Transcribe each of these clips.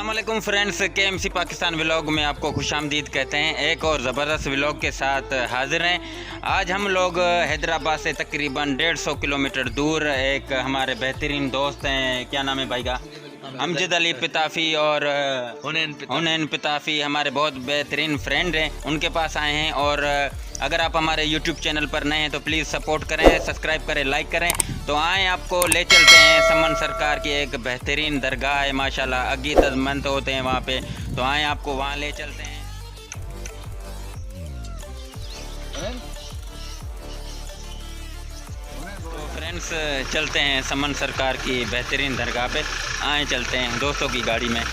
अस्सलाम वालेकुम friends, KMC Pakistan vlog में आपको खुशामदीद कहते हैं। एक और ज़बरदस्त व्लॉग के साथ हाज़िर हैं। आज हम लोग हैदराबाद से तकरीबन 150 किलोमीटर दूर एक हमारे बेहतरीन दोस्त हैं, क्या नाम है भाई का? अमजद अली पिताफ़ी और हुनैन पिताफ़ी हमारे बहुत बेहतरीन फ्रेंड हैं, उनके पास आए हैं। और अगर आप हमारे YouTube चैनल पर नए हैं तो प्लीज़ सपोर्ट करें, सब्सक्राइब करें, लाइक करें। तो आएँ, आपको ले चलते हैं समन सरकार की एक बेहतरीन दरगाह है, माशाल्लाह अकीदतमंद होते हैं वहाँ पे। तो आएँ, आपको वहाँ ले चलते हैं। तो फ्रेंड्स चलते हैं समन सरकार की बेहतरीन दरगाह पे। आएँ चलते हैं दोस्तों की गाड़ी में।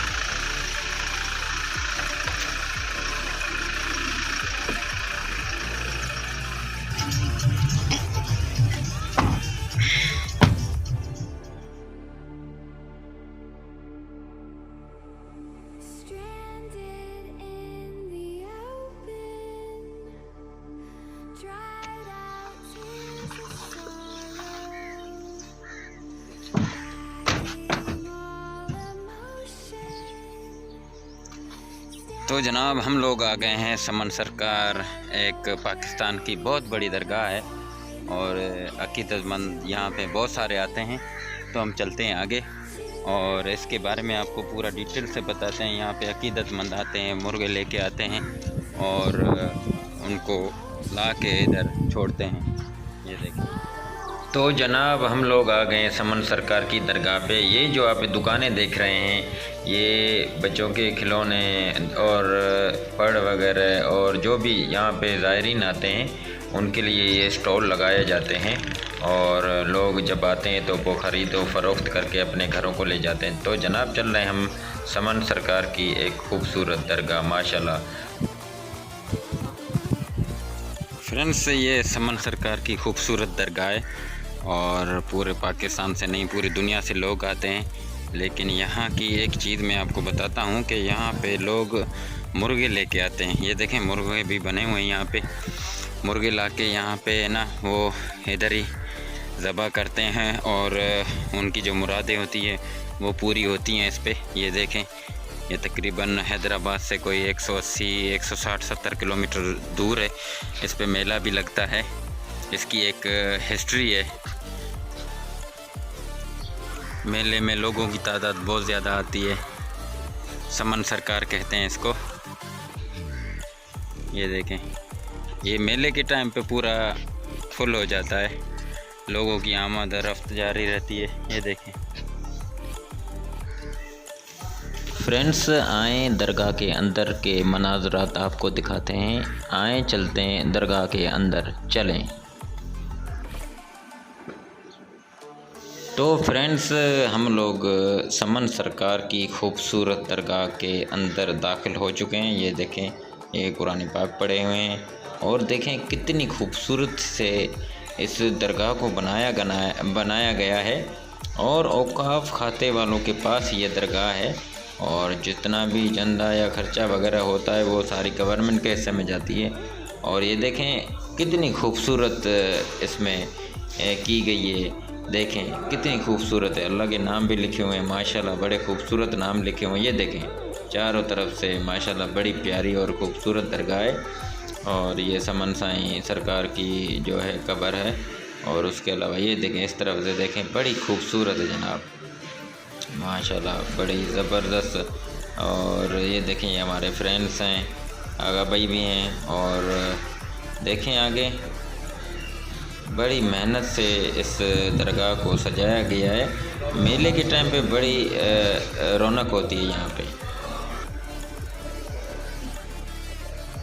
तो जनाब हम लोग आ गए हैं समन सरकार, एक पाकिस्तान की बहुत बड़ी दरगाह है और अकीदतमंद यहाँ पे बहुत सारे आते हैं। तो हम चलते हैं आगे और इसके बारे में आपको पूरा डिटेल से बताते हैं। यहाँ पे अकीदतमंद आते हैं, मुर्गे लेके आते हैं और उनको ला के इधर छोड़ते हैं। ये देखिए। तो जनाब हम लोग आ गए समन सरकार की दरगाह पे। ये जो आप दुकानें देख रहे हैं, ये बच्चों के खिलौने और पढ़ वगैरह और जो भी यहाँ पे ज़ायरीन आते हैं उनके लिए ये स्टॉल लगाए जाते हैं और लोग जब आते हैं तो वो ख़रीदो फ़रोख्त करके अपने घरों को ले जाते हैं। तो जनाब चल रहे हैं हम समन सरकार की एक खूबसूरत दरगाह, माशाल्लाह। फ्रेंड्स ये समन सरकार की खूबसूरत दरगाह है और पूरे पाकिस्तान से नहीं पूरी दुनिया से लोग आते हैं। लेकिन यहाँ की एक चीज़ मैं आपको बताता हूँ कि यहाँ पे लोग मुर्गे लेके आते हैं। ये देखें मुर्गे भी बने हुए हैं यहाँ पे। मुर्गे लाके यहाँ पे ना वो इधर ही ज़बह करते हैं और उनकी जो मुरादें होती है वो पूरी होती हैं इस पे। ये देखें, ये तकरीबन हैदराबाद से कोई 180, 160, 70 किलोमीटर दूर है। इस पे मेला भी लगता है, इसकी एक हिस्ट्री है। मेले में लोगों की तादाद बहुत ज़्यादा आती है। समन सरकार कहते हैं इसको। ये देखें, ये मेले के टाइम पे पूरा फुल हो जाता है, लोगों की आमद रफ्त जारी रहती है। ये देखें फ्रेंड्स, आएँ दरगाह के अंदर के मनाज़रात आपको दिखाते हैं। आएँ चलते हैं दरगाह के अंदर, चलें। तो फ्रेंड्स हम लोग समन सरकार की खूबसूरत दरगाह के अंदर दाखिल हो चुके हैं। ये देखें, ये कुरान पाक पढ़े हुए हैं और देखें कितनी खूबसूरत से इस दरगाह को बनाया गया है। और औकाफ खाते वालों के पास ये दरगाह है और जितना भी चंदा या ख़र्चा वगैरह होता है वो सारी गवर्नमेंट के हिस्से में जाती है। और ये देखें कितनी खूबसूरत इसमें की गई है। देखें कितनी खूबसूरत है, अल्लाह के नाम भी लिखे हुए हैं माशाल्लाह, बड़े खूबसूरत नाम लिखे हुए हैं। ये देखें चारों तरफ से माशाल्लाह बड़ी प्यारी और खूबसूरत दरगाह है। और ये समन साईं सरकार की जो है कब्र है। और उसके अलावा ये देखें इस तरफ से देखें, बड़ी खूबसूरत है जनाब माशाल्लाह, बड़ी ज़बरदस्त। और ये देखें ये हमारे फ्रेंड्स हैं, आगा भाई भी हैं। और देखें आगे बड़ी मेहनत से इस दरगाह को सजाया गया है। मेले के टाइम पे बड़ी रौनक होती है यहाँ पे।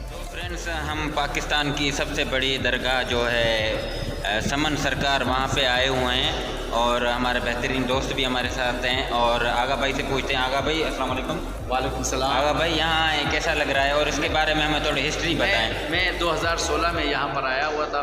तो फ्रेंड्स हम पाकिस्तान की सबसे बड़ी दरगाह जो है समन सरकार, वहाँ पे आए हुए हैं और हमारे बेहतरीन दोस्त भी हमारे साथ हैं। और आगा भाई से पूछते हैं। आगा भाई अस्सलाम वालेकुम। वालेकुम सलाम। आगा भाई यहाँ कैसा लग रहा है और इसके बारे में हमें थोड़ी हिस्ट्री बताएं। मैं 2016 में यहाँ पर आया हुआ था